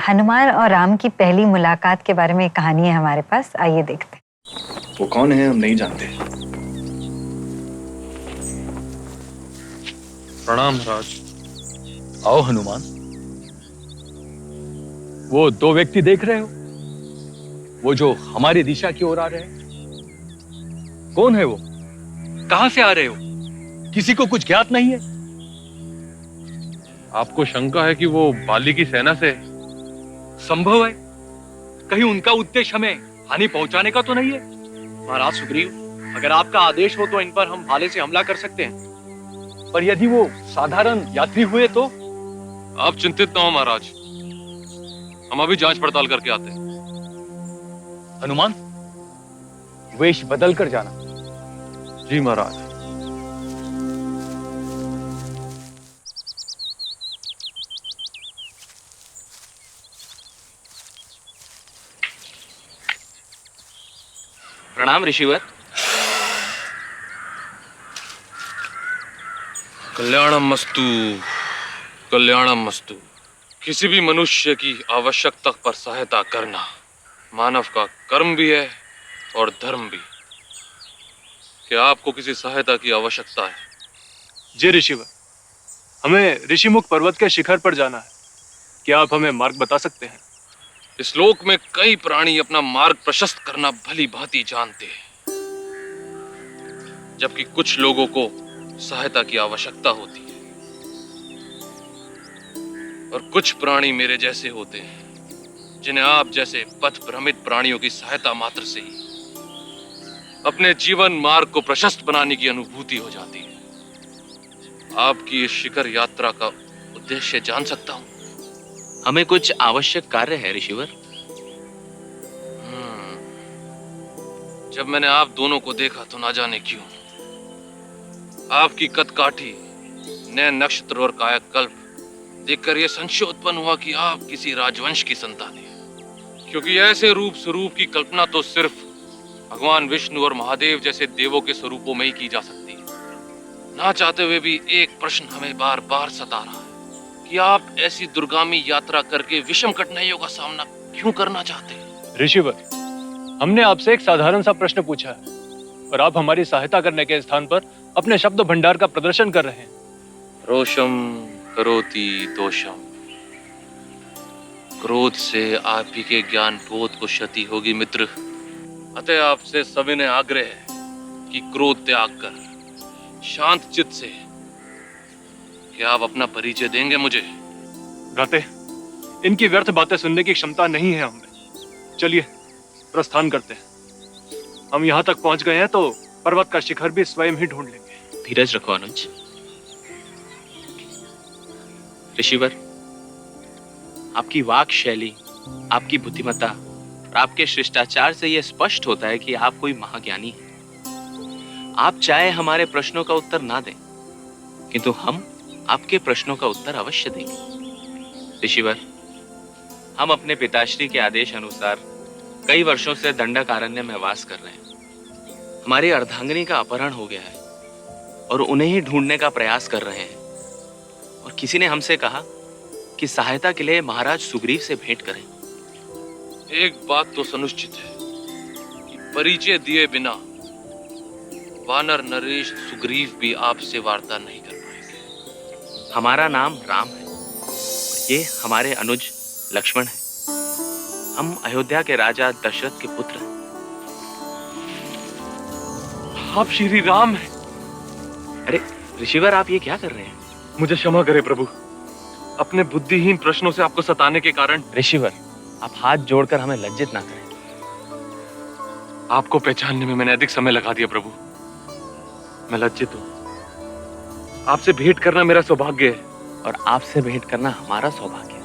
हनुमान और राम की पहली मुलाकात के बारे में एक कहानी है हमारे पास, आइए देखते हैं। वो कौन है हम नहीं जानते। प्रणाम राज। आओ हनुमान। वो दो व्यक्ति देख रहे हो, वो जो हमारी दिशा की ओर आ रहे हैं, कौन है वो? कहां से आ रहे हो? किसी को कुछ ज्ञात नहीं है? आपको शंका है कि वो बाली की सेना से? संभव है। कहीं उनका उद्देश्य हमें हानि पहुंचाने का तो नहीं है? महाराज सुग्रीव, अगर आपका आदेश हो तो इन पर हम भाले से हमला कर सकते हैं। पर यदि वो साधारण यात्री हुए तो? आप चिंतित न हो महाराज, हम अभी जांच पड़ताल करके आते हैं। हनुमान, वेश बदल कर जाना। जी महाराज। प्रणाम ऋषिवर। कल्याणम मस्तु, कल्याणम मस्तु। किसी भी मनुष्य की आवश्यकता पर सहायता करना मानव का कर्म भी है और धर्म भी। क्या आपको किसी सहायता की आवश्यकता है? जी ऋषिवर, हमें ऋषिमुख पर्वत के शिखर पर जाना है। क्या आप हमें मार्ग बता सकते हैं? इस लोक में कई प्राणी अपना मार्ग प्रशस्त करना भली भांति जानते हैं, जबकि कुछ लोगों को सहायता की आवश्यकता होती है। और कुछ प्राणी मेरे जैसे होते हैं जिन्हें आप जैसे पथ भ्रमित प्राणियों की सहायता मात्र से ही अपने जीवन मार्ग को प्रशस्त बनाने की अनुभूति हो जाती है। आपकी इस शिखर यात्रा का उद्देश्य जान सकता हूं? हमें कुछ आवश्यक कार्य है ऋषिवर। जब मैंने आप दोनों को देखा तो ना जाने क्यों आपकी कदकाठी, नैन नक्षत्र और कायाकल्प देखकर यह संशय उत्पन्न हुआ कि आप किसी राजवंश की संतान हैं। क्योंकि ऐसे रूप स्वरूप की कल्पना तो सिर्फ भगवान विष्णु और महादेव जैसे देवों के स्वरूपों में ही की जा सकती है। ना चाहते हुए भी एक प्रश्न हमें बार बार सता रहा है कि आप ऐसी दुर्गामी यात्रा करके विषम कठिनाइयों का सामना क्यों करना चाहते हैं? ऋषिवर, हमने आपसे एक साधारण सा प्रश्न पूछा है और आप हमारी सहायता करने के स्थान पर अपने शब्द भंडार का प्रदर्शन कर रहे हैं। रोषम करोति दोषम। क्रोध से आप ही के ज्ञान बोध को क्षति होगी मित्र। अतः आपसे सविनय आग्रह है कि क्रोध त्याग कर शांत चित्त से क्या आप अपना परिचय देंगे मुझे? भ्राते, इनकी व्यर्थ बातें सुनने की क्षमता नहीं है हमें। चलिए प्रस्थान करते हैं। हम यहाँ तक पहुंच गए हैं तो पर्वत का शिखर भी स्वयं ही ढूंढ लेंगे। धीरज रखो अनुज। ऋषिवर, आपकी वाक शैली, आपकी बुद्धिमत्ता और आपके शिष्टाचार से यह स्पष्ट होता है कि आप कोई महाज्ञानी हैं। आप चाहे हमारे प्रश्नों का उत्तर ना दें, किंतु हम आपके प्रश्नों का उत्तर अवश्य देंगे। ऋषिवर, हम अपने पिताश्री के आदेश अनुसार कई वर्षों से दंडकारण्य में वास कर रहे हैं। हमारी अर्धांगिनी का अपहरण हो गया है और उन्हें ही ढूंढने का प्रयास कर रहे हैं। और किसी ने हमसे कहा कि सहायता के लिए महाराज सुग्रीव से भेंट करें। एक बात तो सुनिश्चित है कि परिचय दिए बिना वानर नरेश सुग्रीव भी आपसे वार्ता नहीं कर पाएंगे। हमारा नाम राम है और ये हमारे अनुज लक्ष्मण है। हम अयोध्या के राजा दशरथ के पुत्र हैं। आप श्री राम हैं। अरे ऋषिवर, आप ये क्या कर रहे हैं? मुझे क्षमा करें प्रभु, अपने बुद्धिहीन प्रश्नों से आपको सताने के कारण। ऋषिवर, आप हाथ जोड़कर हमें लज्जित ना करें। आपको पहचानने में मैंने अधिक समय लगा दिया प्रभु, मैं लज्जित हूं। आपसे भेंट करना मेरा सौभाग्य है। और आपसे भेंट करना हमारा सौभाग्य है।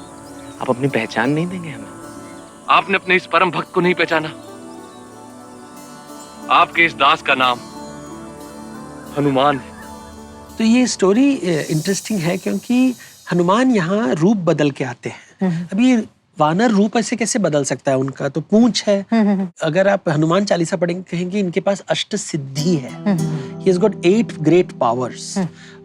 आप अपनी पहचान नहीं देंगे हमें? आपने अपने इस परम भक्त को नहीं पहचाना? आपके इस दास का नाम हनुमान है। तो ये स्टोरी इंटरेस्टिंग है क्योंकि हनुमान यहाँ रूप बदल के आते हैं। अब ये वानर रूप ऐसे कैसे बदल सकता है उनका? तो पूंछ है। अगर आप हनुमान चालीसा पढ़ेंगे कहेंगे इनके पास अष्ट सिद्धि है। He has got 8 great powers.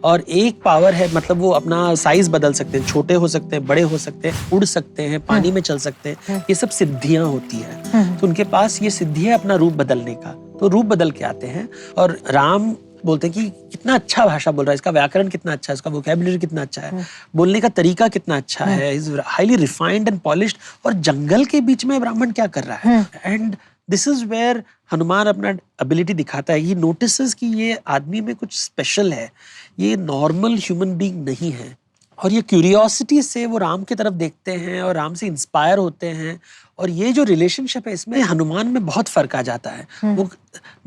और एक पावर है मतलब वो अपना साइज बदल सकते हैं, छोटे हो सकते हैं, बड़े हो सकते हैं, उड़ सकते हैं, पानी में चल सकते हैं, ये सब सिद्धियां होती है। तो उनके पास ये सिद्धि है अपना रूप बदलने का, तो रूप बदल के आते हैं। और राम बोलते हैं कि कितना अच्छा भाषा बोल रहा है, इसका व्याकरण कितना अच्छा है, इसका वोकैबुलरी कितना अच्छा है, बोलने का तरीका कितना अच्छा है, is highly refined and polished. और जंगल के बीच में ब्राह्मण क्या कर रहा है? And this is where Hanuman अपना एबिलिटी दिखाता है। ही नोटिसेस कि ये आदमी में कुछ स्पेशल है, ये नॉर्मल ह्यूमन बीइंग नहीं है। और ये क्यूरियोसिटी से वो राम की तरफ देखते हैं और राम से इंस्पायर होते हैं। और ये जो रिलेशनशिप है इसमें हनुमान में बहुत फर्क आ जाता है। वो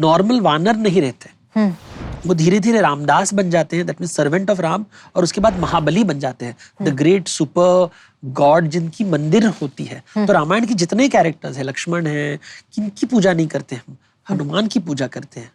नॉर्मल वानर नहीं रहते, वो धीरे धीरे रामदास बन जाते हैं, that means servant of Ram. और उसके बाद महाबली बन जाते हैं, द ग्रेट सुपर गॉड जिनकी मंदिर होती है। तो रामायण के जितने कैरेक्टर्स हैं, लक्ष्मण है, किनकी पूजा नहीं करते हम? हनुमान की पूजा करते हैं,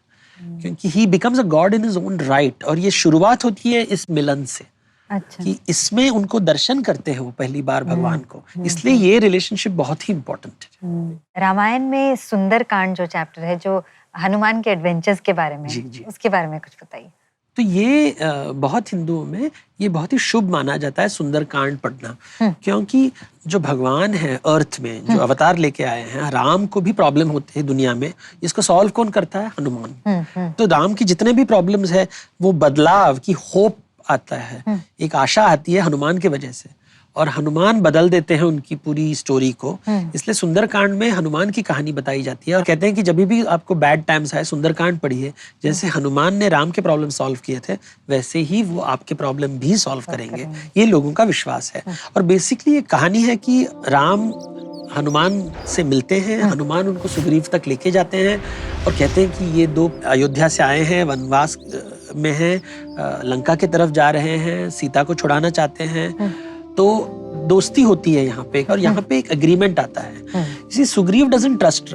क्योंकि ही becomes a God in his own right. और ये शुरुआत होती है इस मिलन से। अच्छा। कि इसमें उनको दर्शन करते हैं वो पहली बार भगवान को, इसलिए ये रिलेशनशिप बहुत ही इम्पोर्टेंट है। रामायण में सुंदर कांड जो चैप्टर है, जो हनुमान के एडवेंचर्स के बारे में, जी। उसके बारे में कुछ बताइए। तो ये बहुत हिंदुओं में ये बहुत ही शुभ माना जाता है सुंदर कांड पढ़ना, क्योंकि जो भगवान है अर्थ में जो अवतार लेके आए हैं, राम को भी प्रॉब्लम होते हैं दुनिया में, इसको सॉल्व कौन करता है? हनुमान। तो राम की जितने भी प्रॉब्लम्स है वो बदलाव की होप आता है, एक आशा आती है हनुमान की वजह से। और हनुमान बदल देते हैं उनकी पूरी स्टोरी को। इसलिए सुंदरकांड में हनुमान की कहानी बताई जाती है। और कहते हैं कि जब भी आपको बैड टाइम्स आए सुंदरकांड पढ़िए, जैसे हनुमान ने राम के प्रॉब्लम सॉल्व किए थे वैसे ही वो आपके प्रॉब्लम भी सॉल्व करेंगे, ये लोगों का विश्वास है। और बेसिकली ये कहानी है कि राम हनुमान से मिलते हैं, हनुमान उनको सुग्रीव तक लेके जाते हैं और कहते हैं कि ये दो अयोध्या से आए हैं, वनवास में हैं, लंका की तरफ जा रहे हैं, सीता को छुड़ाना चाहते हैं। तो दोस्ती होती है यहाँ पे, और यहाँ पे एक एग्रीमेंट आता है। इसी सुग्रीव डजंट ट्रस्ट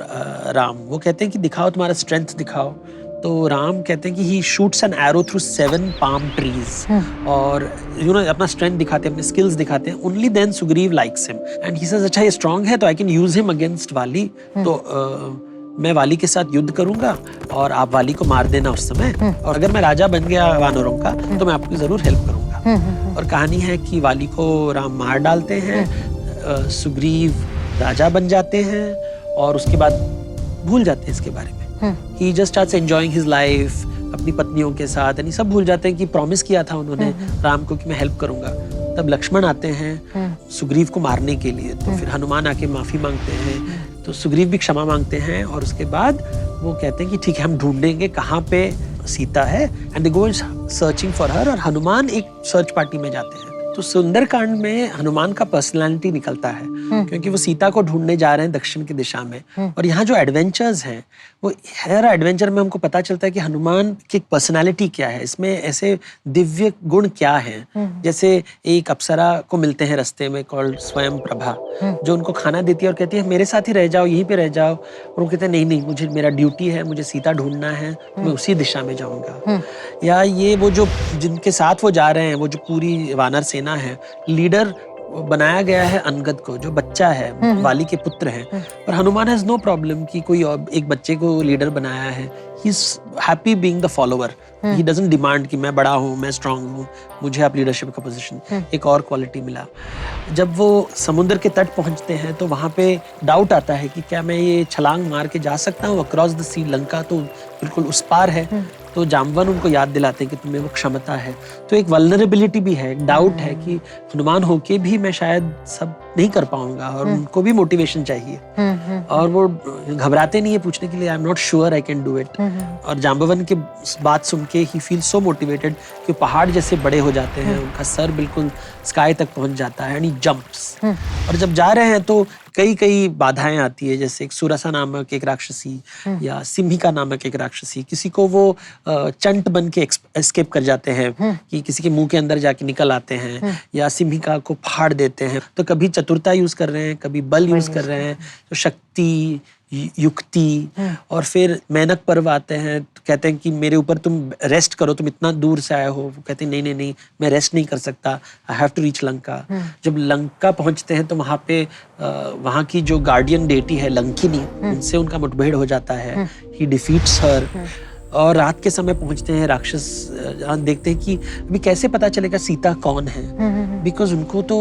राम, वो कहते हैं कि दिखाओ तुम्हारा स्ट्रेंथ दिखाओ। तो राम कहते हैं कि he shoots an arrow through 7 palm trees, और अपना स्ट्रेंथ दिखाते हैं, अपने स्किल्स दिखाते हैं। Only then Sugriv likes him and he says अच्छा ये स्ट्रांग है तो I can use him against Vali, तो मैं वाली के साथ युद्ध करूंगा और आप वाली को मार देना उस समय, और अगर मैं राजा बन गया वानरों का तो मैं आपकी जरूर हेल्प करूंगा। और कहानी है कि वाली को राम मार डालते हैं, सुग्रीव राजा बन जाते हैं, और उसके बाद भूल जाते हैं इसके बारे में। He just starts enjoying his life, अपनी पत्नियों के साथ, यानी सब भूल जाते हैं कि प्रॉमिस किया था उन्होंने राम को कि मैं हेल्प करूंगा। तब लक्ष्मण आते हैं सुग्रीव को मारने के लिए, तो फिर हनुमान आके माफी मांगते हैं, तो सुग्रीव भी क्षमा मांगते हैं, और उसके बाद वो कहते हैं कि ठीक है हम ढूंढेंगे कहाँ पे सीता है, and they go searching for her, और हनुमान एक सर्च पार्टी में जाते हैं। तो सुंदरकांड में हनुमान का पर्सनालिटी निकलता है, क्योंकि वो सीता को ढूंढने जा रहे हैं दक्षिण की दिशा में। और यहाँ जो एडवेंचर्स हैं, वो हर एडवेंचर में हमको पता चलता है कि हनुमान की पर्सनालिटी क्या है, इसमें ऐसे दिव्य गुण क्या हैं। जैसे एक अप्सरा को मिलते हैं रास्ते में, कॉल्ड स्वयं प्रभा, जो उनको खाना देती है और कहती है मेरे साथ ही रह जाओ, यहीं पे रह जाओ। और वो कहते हैं नहीं नहीं, मुझे मेरा ड्यूटी है, मुझे सीता ढूंढना है, मैं उसी दिशा में जाऊंगा। या ये वो जो जिनके साथ वो जा रहे हैं, वो जो पूरी वानर सेना है, लीडर बनाया गया है अनगद को, जो बच्चा है, वाली के पुत्र है। और हनुमान हैज नो प्रॉब्लम कि कोई एक बच्चे को लीडर बनाया है। He is happy being the follower, he doesn't demand कि मैं बड़ा हूँ, मैं स्ट्रांग हूँ, मुझे आप लीडरशिप का पोजीशन। एक और क्वालिटी मिला जब वो समुद्र के तट पहुंचते हैं, तो वहां पे डाउट आता है कि क्या मैं ये छलांग मार के जा सकता हूँ अक्रॉस द सी, लंका तो बिल्कुल उस पार है। तो जामवन उनको याद दिलाते हैं कि तुम्हें वो क्षमता है। तो एक वल्नरेबिलिटी भी है, एक डाउट है कि हनुमान होके भी मैं शायद सब नहीं कर पाऊंगा, और उनको भी मोटिवेशन चाहिए। और वो घबराते नहीं है पूछने के लिए, I am not sure I can do it. और जाम्बवन की बात सुन के ही फील सो मोटिवेटेड कि पहाड़ जैसे बड़े हो जाते हैं, उनका सर बिल्कुल स्काई तक पहुंच जाता है, एंड ही जंप्स। और जब जा रहे हैं तो कई कई बाधाएं आती है, जैसे एक सुरसा नामक एक राक्षसी, या सिम्हिका नामक एक राक्षसी, किसी को वो चंट बन के एस्केप कर जाते हैं कि किसी के मुंह के अंदर जाके निकल आते हैं, या सिम्हिका को फाड़ देते हैं। तो कभी चतुरता यूज कर रहे हैं, कभी बल यूज कर रहे हैं, तो शक्ति युक्ति। और फिर मेनक पर्व आते हैं तो कहते हैं कि मेरे ऊपर तुम रेस्ट करो, तुम इतना दूर से आए हो। वो कहते हैं नहीं नहीं नहीं, मैं रेस्ट नहीं कर सकता, I have to reach Lanka. जब लंका पहुंचते हैं तो वहाँ पे वहाँ की जो गार्डियन डेटी है लंकिनी, उनसे उनका मुठभेड़ हो जाता है। ही डिफीट्स हर। और रात के समय पहुंचते हैं राक्षस, देखते हैं कि अभी कैसे पता चलेगा सीता कौन है, बिकॉज उनको तो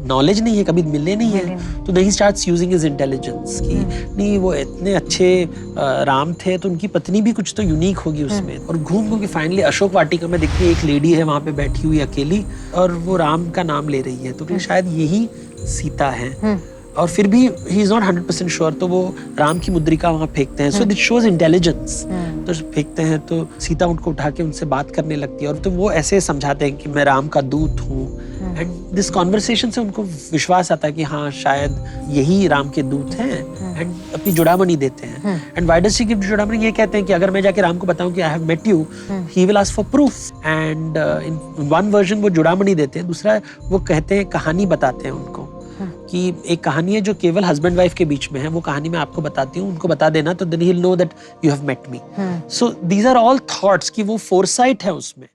नॉलेज नहीं है, कभी मिले नहीं है। तो नहीं स्टार्ट्स यूजिंग हिज इंटेलिजेंस कि नहीं वो इतने अच्छे राम थे तो उनकी पत्नी भी कुछ तो यूनिक होगी उसमें। और घूम घूम के फाइनली अशोक वाटिका में देखते हैं एक लेडी है वहां पे बैठी हुई अकेली और वो राम का नाम ले रही है, तो शायद यही सीता है। और फिर भी ही इज नॉट 100% श्योर, तो वो राम की मुद्रिका वहां फेंकते हैं। So this shows intelligence. तो फेंकते हैं तो सीता उनको उठा के उनसे बात करने लगती है और तो वो ऐसे समझाते हैं कि मैं राम का दूत हूँ। एंड दिस कॉन्वर्सेशन से उनको विश्वास आता है कि हाँ शायद यही राम के दूत हैं। एंड अपनी जुड़ामणि देते हैं। And why does she give Chudamani? ये कहते हैं कि अगर मैं जाके राम को बताऊं कि I have met you, he will ask for proof. And in one version वो जुड़ामणि देते हैं, दूसरा वो कहते हैं, कहानी बताते हैं उनको कि एक कहानी है जो केवल हस्बैंड वाइफ के बीच में है, वो कहानी मैं आपको बताती हूँ, उनको बता देना, तो then he will know that you have met me. So these are all thoughts कि वो फोरसाइट है उसमें।